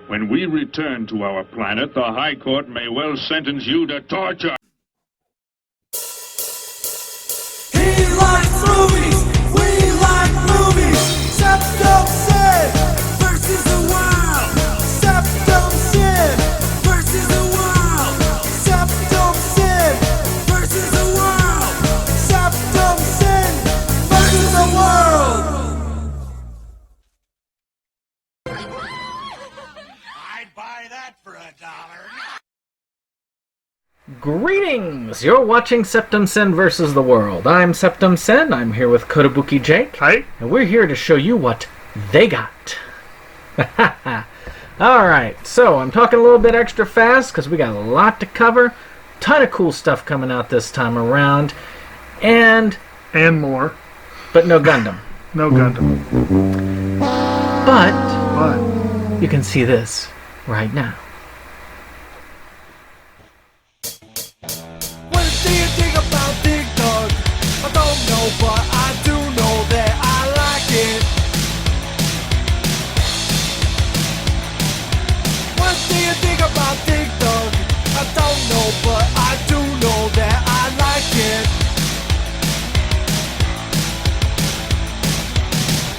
When we return to our planet, the High Court may well sentence you to torture. He likes movies, we like movies. Septum Sin versus the world. Septum Sin versus the world. Septum Sin versus the world. Septum Sin versus the world. I'd buy that for $1. Greetings! You're watching Septum Sen vs. the World. I'm Septum Sen, I'm here with Kotobuki Jake. Hi. And we're here to show you what they got. Alright, so I'm talking a little bit extra fast because we got a lot to cover. Ton of cool stuff coming out this time around. And more. but no Gundam. No Gundam. But But you can see this right now. What do you think about Dig Dug? I don't know, but I do know that I like it. What do you think about Dig Dug? I don't know, but I do know that I like it.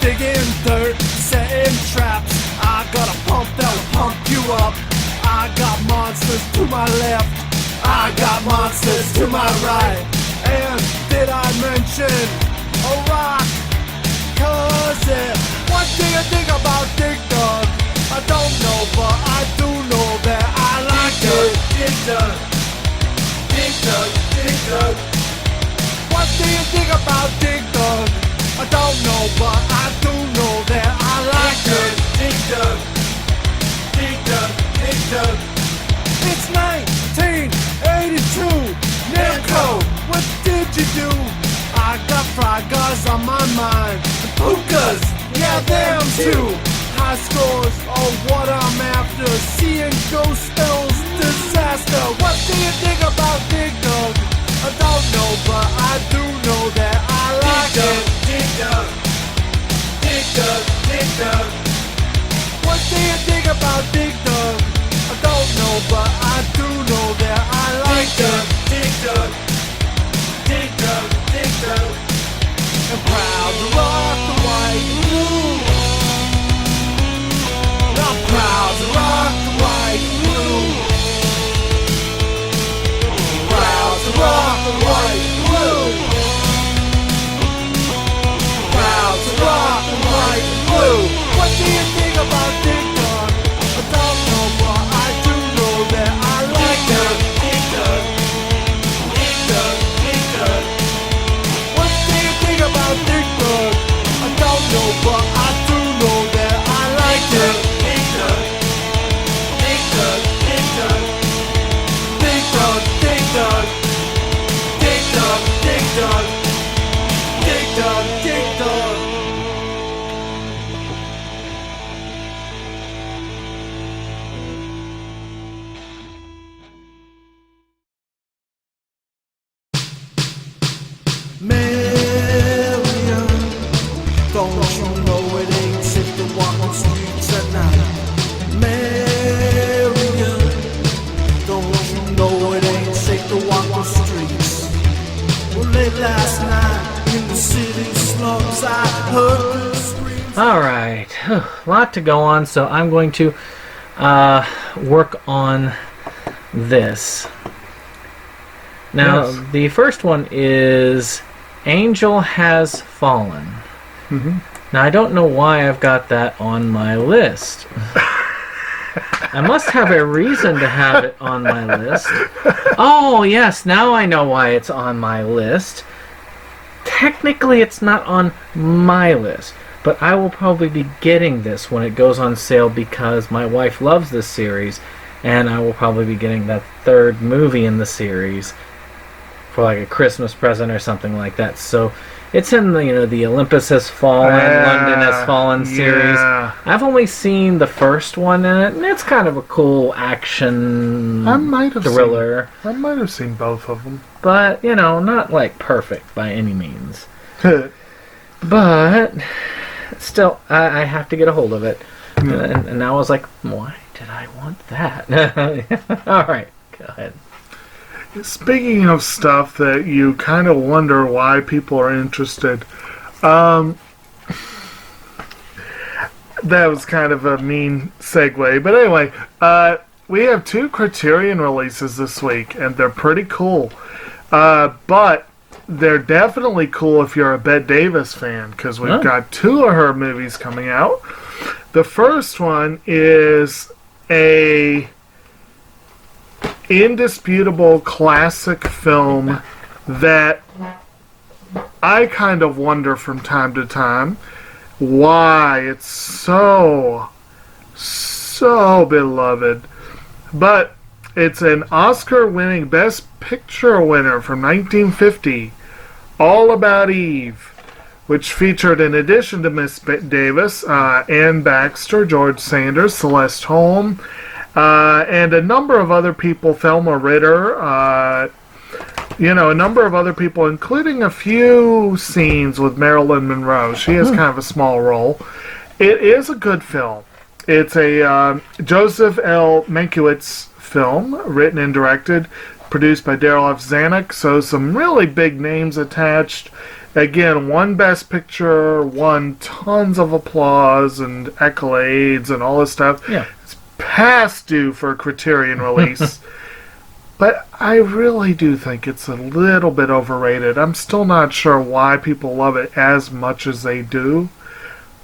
Digging dirt, setting traps. I got a pump that'll pump you up. I got monsters to my left. I got monsters to my right. And did I mention a rock? Cause what do you think about Dig Dug? I don't know, but I do know that I like it. Dig Dug, Dig Dug, Dig Dug. What do you think about Dig Dug? I don't know, but I do know that I like it. Dig Dug, Dig Dug, Dig Dug. It's 1982, Namco, what did you do? I got fraggas on my mind, and pukas, yeah them too. High scores are what I'm after, seeing ghost spells, disaster. What do you think about Dig Dug? I don't know, but I do know that I like it. Dig Dug, Dig Dug, Dig Dug. What do you think about Dig Dug? I don't know, but I do know that I like it. Dig Dug, Dig Dug, Dig Dug. I'm proud to rock the white and blue. I'm proud to rock the white and blue. Proud to rock the white and blue. Proud to rock the white and blue. What do you think about Dig Dug? I don't know, but I do know that I like it. Dig Dug, Dig Dug, Dig Dug. What do you think about Dig Dug? I don't know, but I do know that I like it. Dig Dug, Dig Dug, Dig Dug. Dig Dug, Dig Dug. Dig Dug, Dig Dug. Dig Dug, Dig Dug. Marion, don't you know it ain't safe to walk on streets at night? Marion, don't you know it ain't safe to walk on streets? Well, late last night in the city slums, I heard the screams. Alright, a lot to go on, so I'm going to work on this. Now, Yes. the first one is Angel Has Fallen. Now, I don't know why I've got that on my list. I must have a reason to have it on my list. Oh, yes, now I know why it's on my list. Technically, it's not on my list, but I will probably be getting this when it goes on sale because my wife loves this series, and I will probably be getting that third movie in the series for like a Christmas present or something like that. So it's in the the Olympus Has Fallen, London Has Fallen series. Yeah. I've only seen the first one in it, and it's kind of a cool action I might have thriller. I might have seen both of them. But, not like perfect by any means. But still, I have to get a hold of it. And I was like, why did I want that? All right, go ahead. Speaking of stuff that you kind of wonder why people are interested, that was kind of a mean segue. But anyway, we have 2 Criterion releases this week, and they're pretty cool. But they're definitely cool if you're a Bette Davis fan, because we've got 2 of her movies coming out. The first one is a indisputable classic film that I kind of wonder from time to time why it's so beloved. But it's an Oscar-winning Best Picture winner from 1950, All About Eve, which featured, in addition to Miss Davis, Anne Baxter, George Sanders, Celeste Holm, and a number of other people, Thelma Ritter, a number of other people, including a few scenes with Marilyn Monroe. She has kind of a small role. It is a good film. It's a Joseph L. Mankiewicz film, written and directed, produced by Daryl F. Zanuck, so some really big names attached. Again, won Best Picture, won tons of applause and accolades and all this stuff. Yeah. It's past due for a Criterion release. But I really do think it's a little bit overrated. I'm still not sure why people love it as much as they do.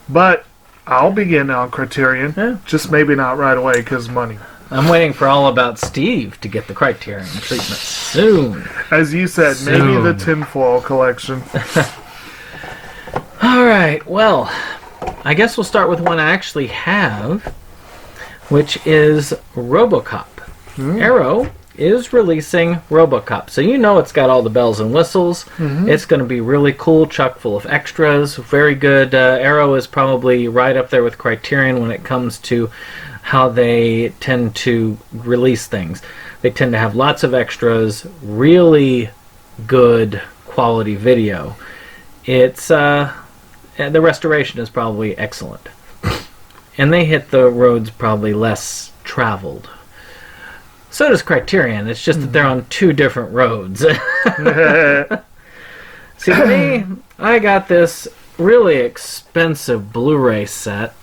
But I'll begin on Criterion. Yeah. Just maybe not right away because money. I'm waiting for All About Steve to get the Criterion treatment soon. As you said, maybe the tinfoil collection. All right, well, I guess we'll start with one I actually have, which is Robocop. Arrow is releasing Robocop, so you know it's got all the bells and whistles. It's going to be really cool, chock full of extras, very good. Arrow is probably right up there with Criterion when it comes to how they tend to release things. They tend to have lots of extras, really good quality video. It's the restoration is probably excellent, and they hit the roads probably less traveled. So does Criterion. It's just that they're on 2 different roads. See, for me, I got this really expensive Blu-ray set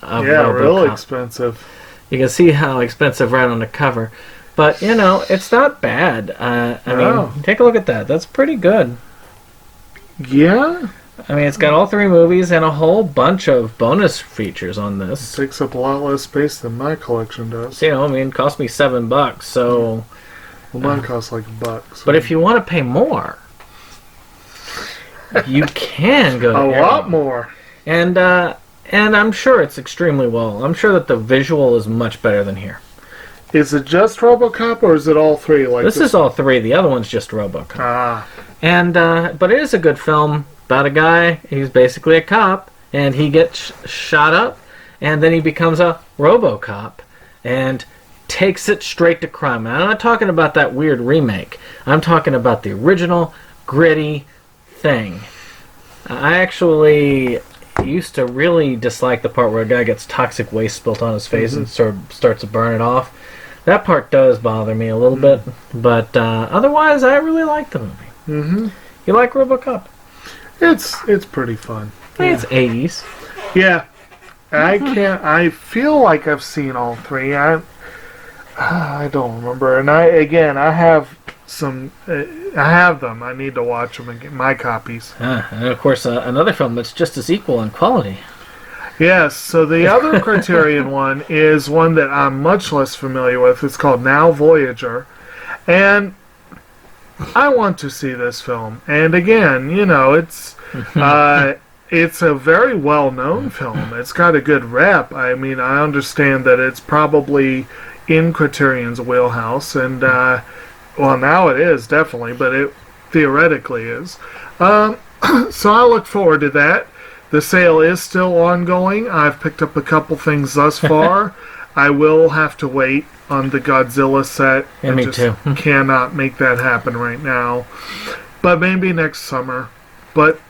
of Robocop. Real expensive. You can see how expensive right on the cover. But, it's not bad. I mean, take a look at that. That's pretty good. Yeah? I mean, it's got all 3 movies and a whole bunch of bonus features on It this. takes up a lot less space than my collection does. So, it cost me $7, so... Well, mine costs like $1. But if you want to pay more, you can go to a Arrow. lot more. And I'm sure it's extremely well. I'm sure that the visual is much better than here. Is it just Robocop or is it all 3? Like This is all 3. The other one's just Robocop. Ah. And but it is a good film about a guy. He's basically a cop, and he gets shot up, and then he becomes a Robocop, and takes it straight to crime. And I'm not talking about that weird remake. I'm talking about the original gritty thing. I actually used to really dislike the part where a guy gets toxic waste spilt on his face and starts to burn it off. That part does bother me a little bit, but otherwise, I really like the movie. You like Robocop? It's pretty fun. It's 80s. Yeah. I feel like I've seen all 3. I don't remember. And I have some. I have them. I need to watch them and get my copies. And of course, another film that's just as equal in quality. Yes. So the other Criterion one is one that I'm much less familiar with. It's called Now Voyager, and I want to see this film. And again, it's it's a very well-known film. It's got a good rep. I mean, I understand that it's probably in Criterion's wheelhouse, and well, now it is definitely, but it theoretically is. So I look forward to that. The sale is still ongoing. I've picked up a couple things thus far. I will have to wait on the Godzilla set. Yeah, me too. Cannot make that happen right now. But maybe next summer. But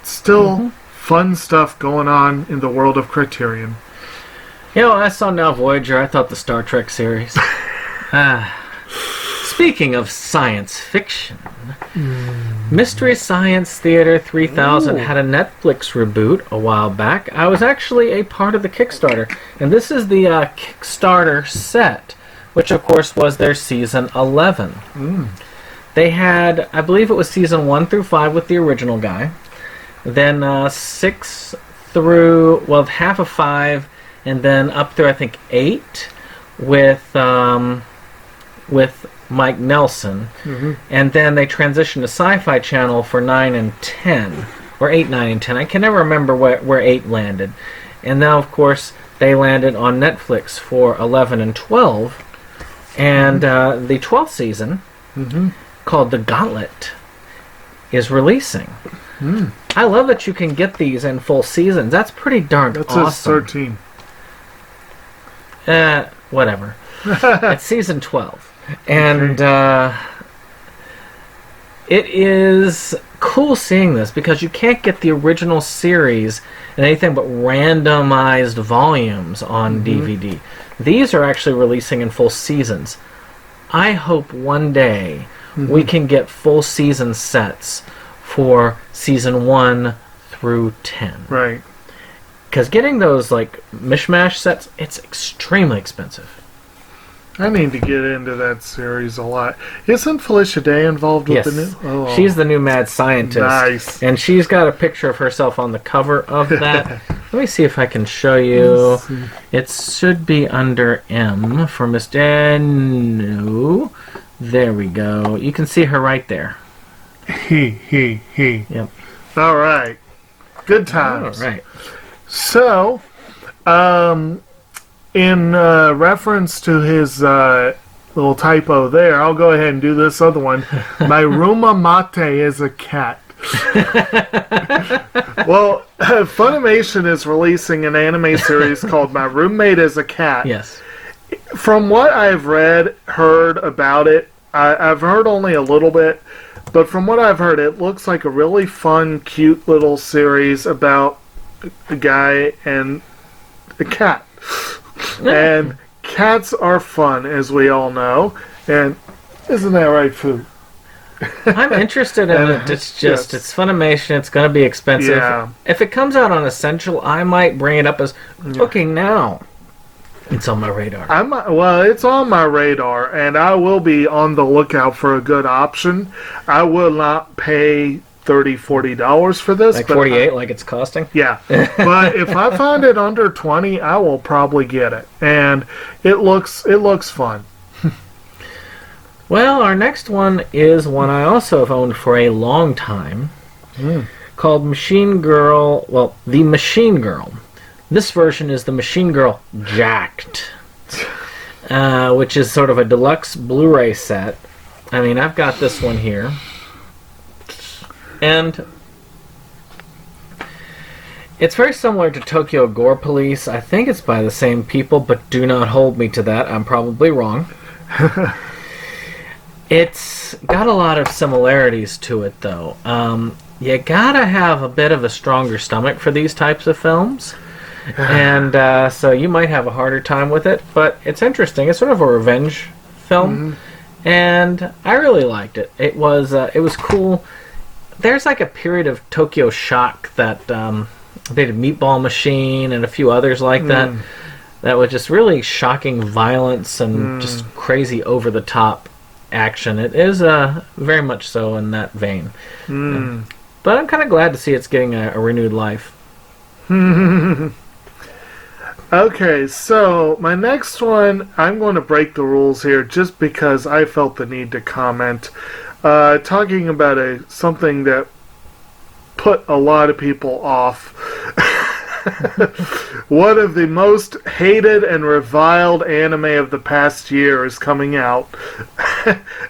still fun stuff going on in the world of Criterion. I saw now Voyager. I thought the Star Trek series. Speaking of science fiction, Mystery Science Theater 3000 had a Netflix reboot a while back. I was actually a part of the Kickstarter, and this is the Kickstarter set, which of course was their season 11. They had, I believe it was season 1 through 5 with the original guy, then 6 through, well, half of 5, and then up through I think 8 with Mike Nelson, and then they transitioned to Sci-Fi Channel for 9 and 10, or 8, 9, and 10. I can never remember where 8 landed. And now, of course, they landed on Netflix for 11 and 12, and the 12th season, called The Gauntlet, is releasing. I love that you can get these in full seasons. That's pretty darn awesome. That's 13. Whatever. It's season 12. And it is cool seeing this because you can't get the original series in anything but randomized volumes on DVD. These are actually releasing in full seasons. I hope one day we can get full season sets for season 1 through 10. Right. Because getting those like mishmash sets, it's extremely expensive. I need to get into that series a lot. Isn't Felicia Day involved with Yes. the new? Oh, She's the new mad scientist. Nice. And she's got a picture of herself on the cover of that. Let me see if I can show you. It should be under M for Miss No. There we go. You can see her right there. He. Yep. All right. Good times. All right. So, in reference to his little typo there, I'll go ahead and do this other one. My Ruma Mate is a cat. Well, Funimation is releasing an anime series called My Roommate is a Cat. Yes. From what I've heard about it, I've heard only a little bit, but from what I've heard, it looks like a really fun, cute little series about a guy and a cat. And cats are fun, as we all know. And isn't that right, Fu? I'm interested in it. It's just, it's Funimation. It's going to be expensive. Yeah. If it comes out on Essential, I might bring it up as looking now. It's on my radar. It's on my radar, and I will be on the lookout for a good option. I will not pay $30, $40 for this. Like 48, like it's costing? Yeah. But if I find it under 20, I will probably get it. And it looks fun. Well, our next one is one I also have owned for a long time, called Machine Girl, well, The Machine Girl. This version is The Machine Girl Jacked, which is sort of a deluxe Blu-ray set. I mean, I've got this one here. And it's very similar to Tokyo Gore Police. I think it's by the same people, but do not hold me to that. I'm probably wrong. It's got a lot of similarities to it, though. You gotta have a bit of a stronger stomach for these types of films. And so you might have a harder time with it, but it's interesting. It's sort of a revenge film. And I really liked it. It was cool. There's like a period of Tokyo Shock that they did Meatball Machine and a few others like that. That was just really shocking violence and just crazy over-the-top action. It is very much so in that vein. But I'm kind of glad to see it's getting a renewed life. Okay, so my next one, I'm going to break the rules here just because I felt the need to comment. Talking about something that put a lot of people off. One of the most hated and reviled anime of the past year is coming out.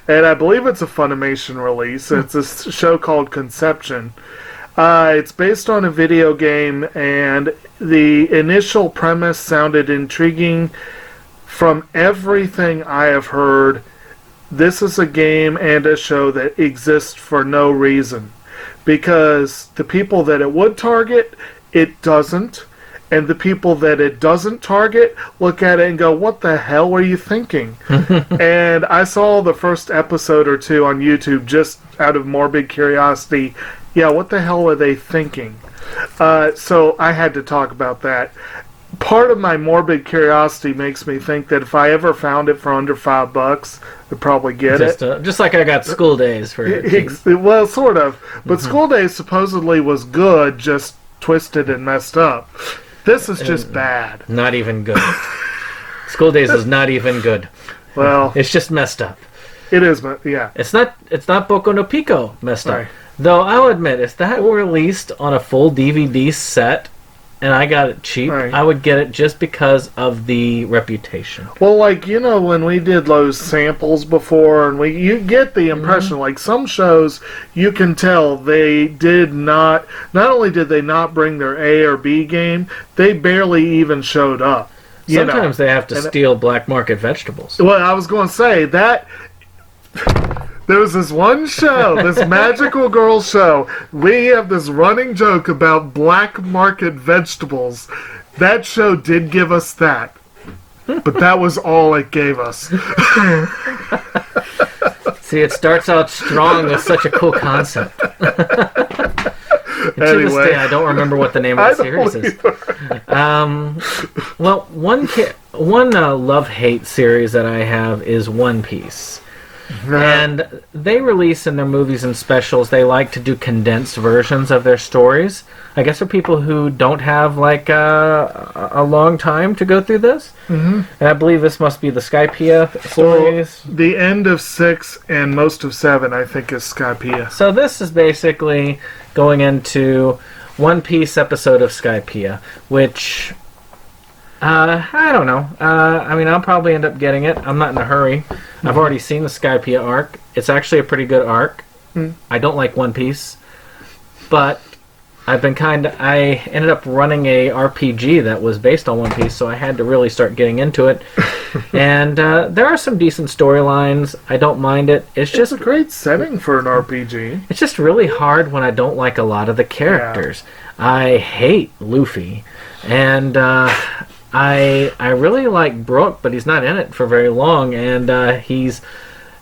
And I believe it's a Funimation release. It's a show called Conception. It's based on a video game, and the initial premise sounded intriguing. From everything I have heard, this is a game and a show that exists for no reason. Because the people that it would target, it doesn't. and the people that it doesn't target look at it and go, what the hell were you thinking? And I saw the first episode or two on YouTube just out of morbid curiosity. Yeah, what the hell were they thinking? So I had to talk about that. Part of my morbid curiosity makes me think that if I ever found it for under $5, I'd probably get it. Just like I got School Days for Well, sort of. But School Days supposedly was good, just twisted and messed up. This is just bad. Not even good. School Days is not even good. Well, it's just messed up. It is, but yeah. It's not Boku no Pico messed up. Right. Though I'll admit, if that were released on a full DVD set and I got it cheap, right, I would get it just because of the reputation. Well, like, you know, when we did those samples before, and you get the impression, like, some shows, you can tell they did not only did they not bring their A or B game, they barely even showed up. Sometimes they have to steal black market vegetables. Well, I was going to say that there was this one show, this Magical Girl show. We have this running joke about black market vegetables. That show did give us that, but that was all it gave us. See, it starts out strong with such a cool concept. To this day, I don't remember what the name of the series is. Well, one love-hate series that I have is One Piece. And they release in their movies and specials, they like to do condensed versions of their stories. I guess for people who don't have like a long time to go through this. Mm-hmm. And I believe this must be the Skypiea stories. Well, the end of 6 and most of 7, I think, is Skypiea. So this is basically going into One Piece episode of Skypiea, which I don't know. I mean, I'll probably end up getting it. I'm not in a hurry. I've already seen the Skypiea arc. It's actually a pretty good arc. I don't like One Piece, but I ended up running a RPG that was based on One Piece, so I had to really start getting into it. And there are some decent storylines. I don't mind it. It's a great setting for an RPG. It's just really hard when I don't like a lot of the characters. Yeah. I hate Luffy, and I really like Brook, but he's not in it for very long, and he's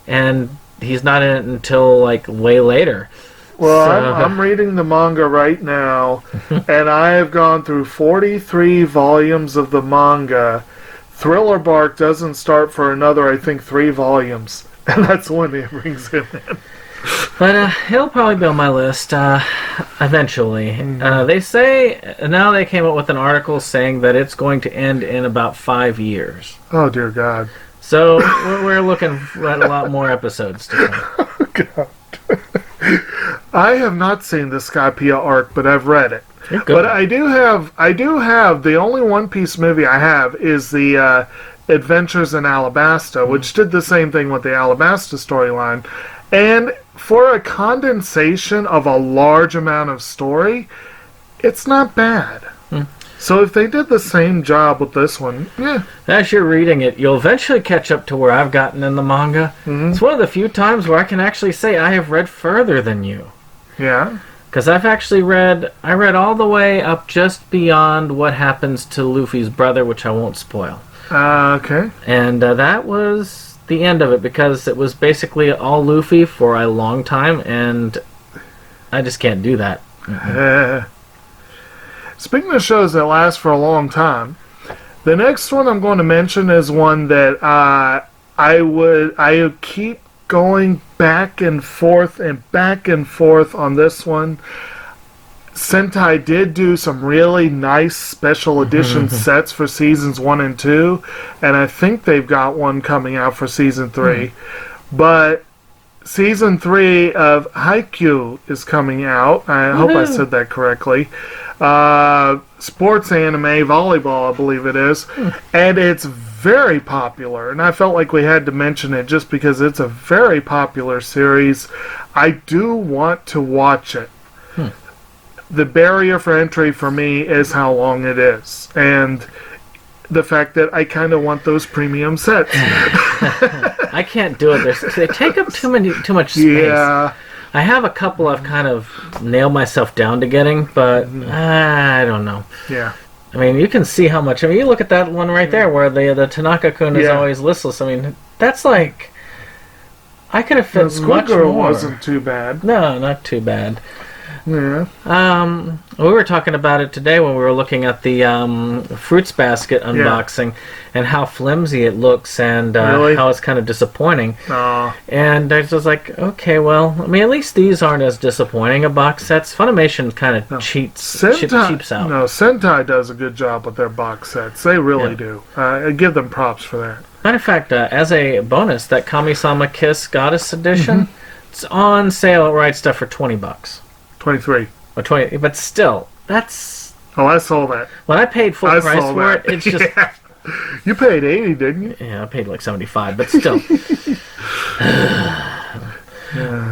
not in it until like way later. Well, so, I'm reading the manga right now, and I have gone through 43 volumes of the manga. Thriller Bark doesn't start for another, I think, 3 volumes, and that's when it brings him in. But he'll probably be on my list eventually. They say, now they came up with an article saying that it's going to end in about 5 years. Oh, dear God. So we're looking at a lot more episodes to come. Oh, God. I have not seen the Skypiea arc, but I've read it. But I do have the only One Piece movie I have is the Adventures in Alabasta, which did the same thing with the Alabasta storyline. And for a condensation of a large amount of story, it's not bad. So if they did the same job with this one, yeah. As you're reading it, you'll eventually catch up to where I've gotten in the manga. It's one of the few times where I can actually say I have read further than you. Yeah? Because I've actually read all the way up just beyond what happens to Luffy's brother, which I won't spoil. Okay. And that was the end of it, because it was basically all Luffy for a long time, and I just can't do that. Speaking of shows that last for a long time, the next one I'm going to mention is one that I keep going back and forth on this one. Sentai did do some really nice special edition sets for seasons 1 and 2, and I think they've got one coming out for season 3. But season 3 of Haikyuu is coming out. I hope I said that correctly. Sports anime, volleyball, I believe it is. And it's very popular, and I felt like we had to mention it just because it's a very popular series. I do want to watch it. The barrier for entry for me is how long it is, and the fact that I kind of want those premium sets. I can't do it. They take up too much space. Yeah. I have a couple I've kind of nailed myself down to getting, but I don't know. Yeah. I mean, you can see how much. I mean, you look at that one right there where the Tanaka-kun is always listless. I mean, that's like... I could have fit The much Girl more. wasn't too bad. No, not too bad. Yeah. We were talking about it today when we were looking at the Fruits Basket unboxing and how flimsy it looks and Really? how it's kind of disappointing. Aw. And I was like, okay, well, I mean, at least these aren't as disappointing of box sets. Funimation kind of cheats out. No, Sentai does a good job with their box sets. They really do. I give them props for that. Matter of fact, as a bonus, that Kami-sama Kiss Goddess Edition, it's on sale at Right Stuff for $20. 23. Or 20, but still, that's... Oh, I saw that. When I paid full price saw for that. it, it's just... Yeah. You paid 80, didn't you? Yeah, I paid like 75, but still.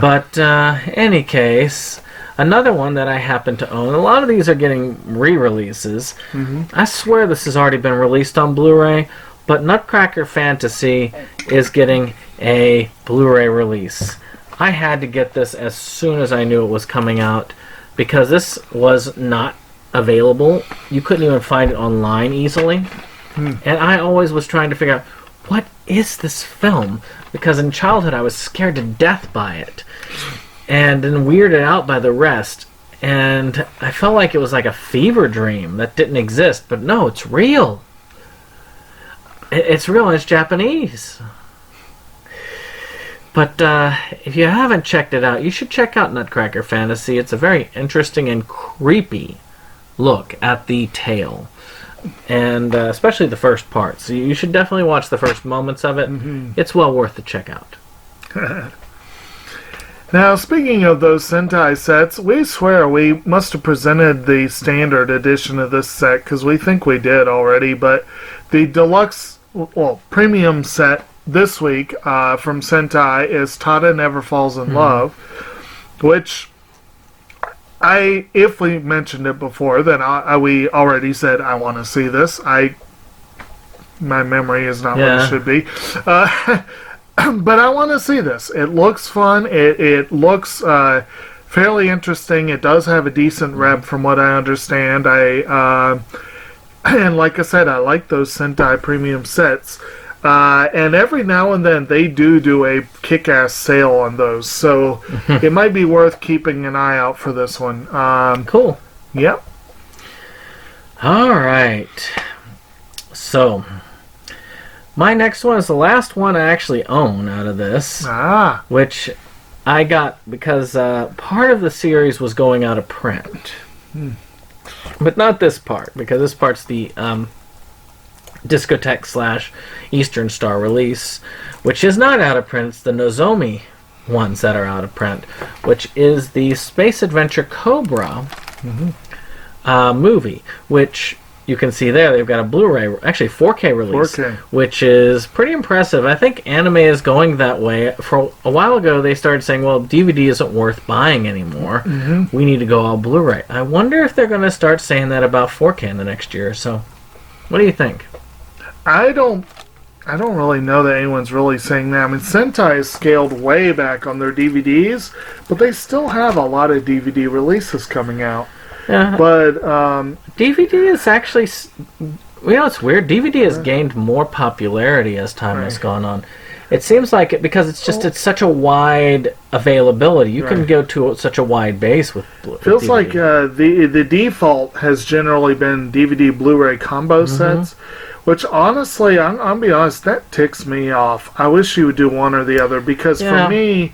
But any case, another one that I happen to own. A lot of these are getting re-releases. I swear this has already been released on Blu-ray, but Nutcracker Fantasy is getting a Blu-ray release. I had to get this as soon as I knew it was coming out because this was not available. You couldn't even find it online easily. And I always was trying to figure out, what is this film? Because in childhood I was scared to death by it. And then weirded out by the rest. And I felt like it was like a fever dream that didn't exist. But no, it's real. It's real and it's Japanese. But if you haven't checked it out, you should check out Nutcracker Fantasy. It's a very interesting and creepy look at the tale. And especially the first part. So you should definitely watch the first moments of it. It's well worth the check out. Now, speaking of those Sentai sets, we swear we must have presented the standard edition of this set, because we think we did already, but the deluxe, well, premium set this week from Sentai is Tada Never Falls in Love, which... if we mentioned it before, then we already said I want to see this. My memory is not what it should be, but I want to see this. It looks fun. It looks fairly interesting. It does have a decent rep, from what I understand. And like I said, I like those Sentai premium sets. And every now and then they do a kick-ass sale on those, so it might be worth keeping an eye out for this one. Cool. Yep. Alright. So, my next one is the last one I actually own out of this, which I got because part of the series was going out of print. But not this part, because this part's the... Discotheque / Eastern Star release, which is not out of print. It's the Nozomi ones that are out of print, which is the Space Adventure Cobra movie, which you can see there. They've got a Blu-ray, actually 4K release, 4K. which is pretty impressive. I think anime is going that way. For a while ago, they started saying, well, DVD isn't worth buying anymore. We need to go all Blu-ray. I wonder if they're going to start saying that about 4K in the next year or so. What do you think? I don't really know that anyone's really saying that. I mean, Sentai has scaled way back on their DVDs, but they still have a lot of DVD releases coming out. Yeah. But DVD is actually, it's weird. DVD has gained more popularity as time has gone on. It seems like it because it's such a wide availability. You can go to such a wide base with. Feels DVD. like the default has generally been DVD Blu-ray combo sets. Which, honestly, I'll be honest, that ticks me off. I wish you would do one or the other, because for me,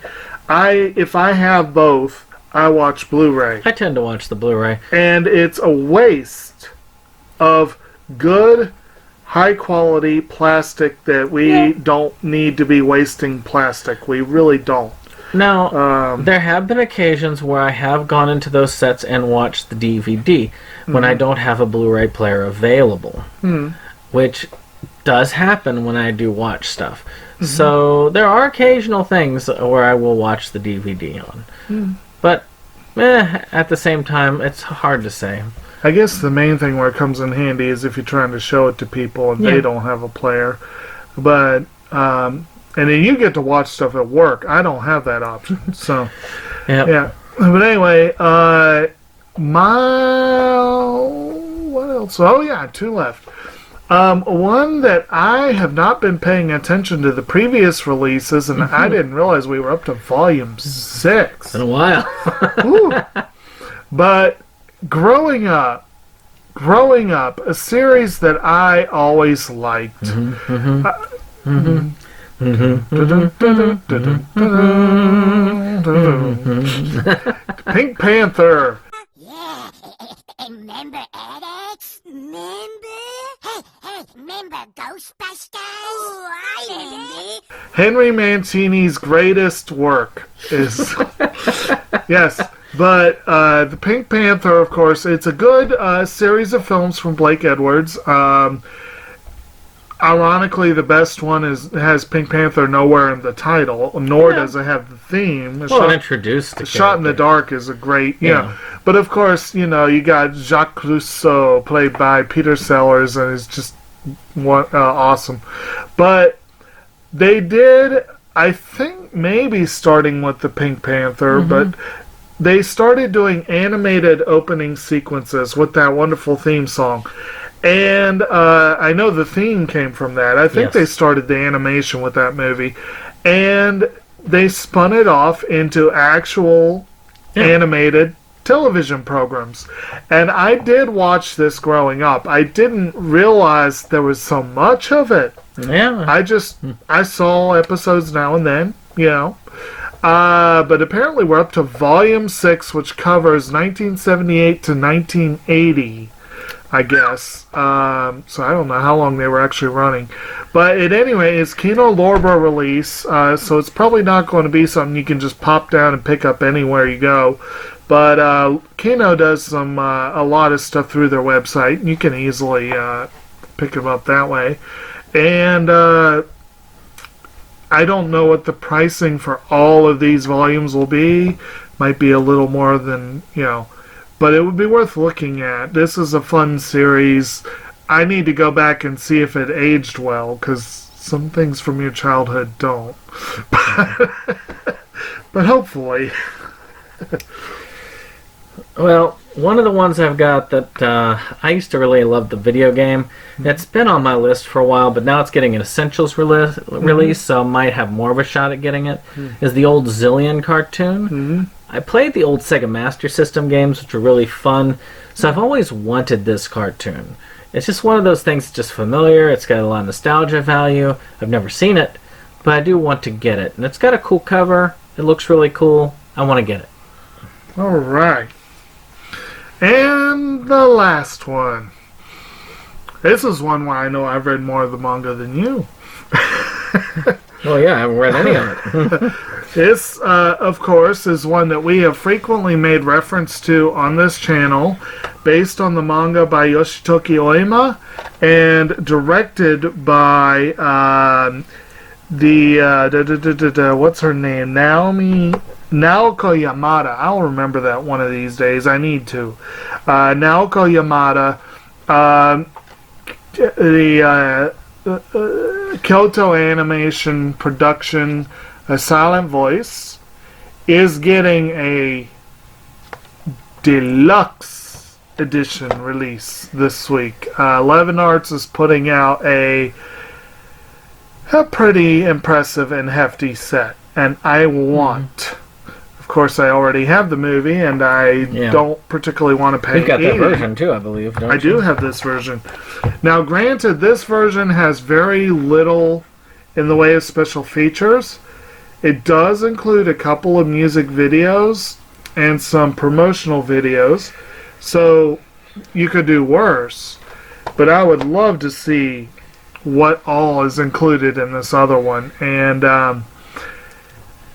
if I have both, I watch Blu-ray. I tend to watch the Blu-ray. And it's a waste of good, high-quality plastic that we don't need to be wasting plastic. We really don't. Now, there have been occasions where I have gone into those sets and watched the DVD when I don't have a Blu-ray player available. Which does happen when I do watch stuff. So there are occasional things where I will watch the DVD on. But at the same time, it's hard to say. I guess the main thing where it comes in handy is if you're trying to show it to people and they don't have a player. But, and then you get to watch stuff at work. I don't have that option. So, yeah. But anyway, what else? Oh yeah, 2 left. One that I have not been paying attention to the previous releases, and I didn't realize we were up to volume 6. Been a while. Ooh. But growing up, a series that I always liked. Pink Panther. Yeah, remember Alex? Remember Ghostbusters? Oh, I remember. Henry Mancini's greatest work is... Yes, but the Pink Panther, of course, it's a good series of films from Blake Edwards. Ironically, the best one has Pink Panther nowhere in the title, nor does it have the theme. Introduced the Shot in the Dark is a great, But of course, you got Jacques Clouseau, played by Peter Sellers, and it's just awesome. But they did, I think, maybe starting with the Pink Panther, but they started doing animated opening sequences with that wonderful theme song. And I know the theme came from that. I think they started the animation with that movie. And they spun it off into actual animated television programs. And I did watch this growing up. I didn't realize there was so much of it. Yeah. I saw episodes now and then, but apparently we're up to volume 6, which covers 1978 to 1980. I guess. So I don't know how long they were actually running. But anyway, it's Kino Lorber release, so it's probably not going to be something you can just pop down and pick up anywhere you go. But Kino does a lot of stuff through their website, and you can easily pick them up that way. And I don't know what the pricing for all of these volumes will be. Might be a little more than, but it would be worth looking at. This is a fun series. I need to go back and see if it aged well, because some things from your childhood don't. But hopefully. Well, one of the ones I've got that I used to really love the video game. It's been on my list for a while, but now it's getting an Essentials release, so I might have more of a shot at getting it, is the old Zillion cartoon. I played the old Sega Master System games, which were really fun, so I've always wanted this cartoon. It's just one of those things that's just familiar. It's got a lot of nostalgia value. I've never seen it, but I do want to get it. And it's got a cool cover. It looks really cool. I want to get it. All right. And the last one. This is one where I know I've read more of the manga than you. Well, yeah, I haven't read any of it. This, of course, is one that we have frequently made reference to on this channel, based on the manga by Yoshitoki Oima, and directed by what's her name? Naoko Yamada. I'll remember that one of these days. I need to. Naoko Yamada, Kyoto Animation production, A Silent Voice, is getting a deluxe edition release this week. 11 Arts is putting out a pretty impressive and hefty set, and I want. Of course, I already have the movie, and I don't particularly want to pay. You've got that version too, I believe. Don't I do have this version. Now, granted, this version has very little in the way of special features. It does include a couple of music videos and some promotional videos, so you could do worse. But I would love to see what all is included in this other one, and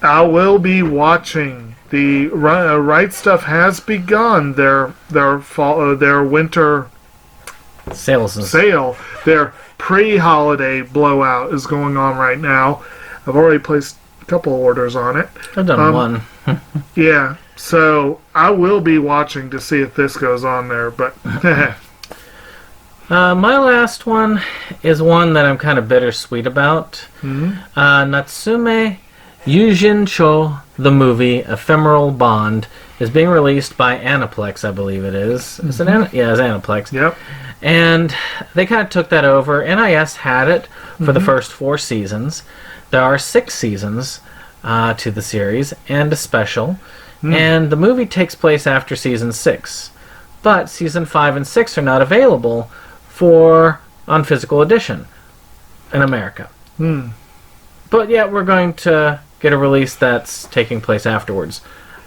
I will be watching. The Right Stuff has begun their winter sale. Their pre-holiday blowout is going on right now. I've already placed a couple orders on it. I've done one. Yeah, so I will be watching to see if this goes on there, but my last one is one that I'm kind of bittersweet about. Natsume Yujin-Cho, the movie Ephemeral Bond, is being released by Aniplex, I believe it is. Is it it's Aniplex. Yep. And they kind of took that over. NIS had it for the first 4 seasons. There are 6 seasons to the series and a special. And the movie takes place after season 6. But season 5 and 6 are not available on physical edition in America. But yet we're going to get a release that's taking place afterwards.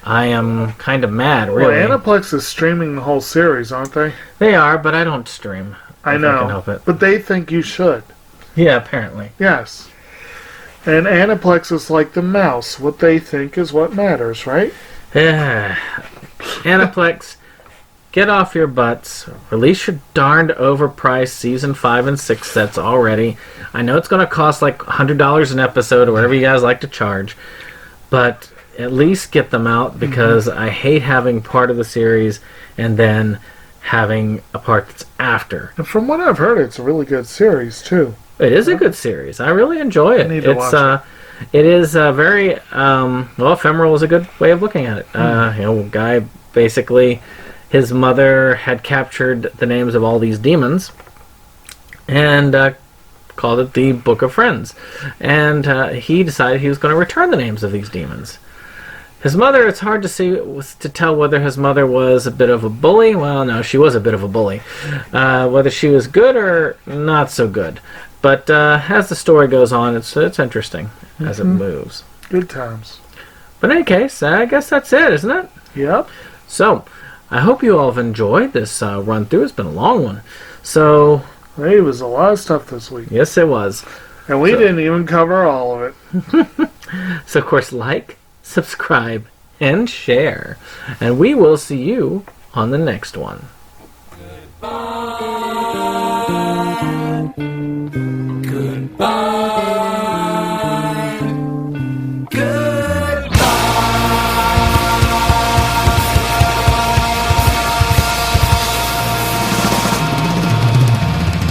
I am kind of mad, really. Well, Aniplex is streaming the whole series, aren't they? They are, but I don't stream. I if know, I can help it. but they think you should. Yeah, apparently. Yes. And Aniplex is like the mouse. What they think is what matters, right? Aniplex, get off your butts. Release your darned overpriced season 5 and 6 sets already. I know it's going to cost like $100 an episode or whatever you guys like to charge, but at least get them out, because I hate having part of the series and then having a part that's after. And from what I've heard, it's a really good series, too. It is a good series. I really enjoy it. I need to watch it is very Ephemeral is a good way of looking at it. Guy basically, his mother had captured the names of all these demons and called it the Book of Friends, and he decided he was going to return the names of these demons. His mother, it's hard to tell whether his mother was a bit of a bully. Well, no, she was a bit of a bully. Whether she was good or not so good. But as the story goes on, it's interesting as it moves. Good times. But in any case, I guess that's it, isn't it? Yep. So, I hope you all have enjoyed this run-through. It's been a long one. So, Hey, it was a lot of stuff this week. yes, it was. And we didn't even cover all of it. So, of course, like, subscribe, and share. And we will see you on the next one. Goodbye.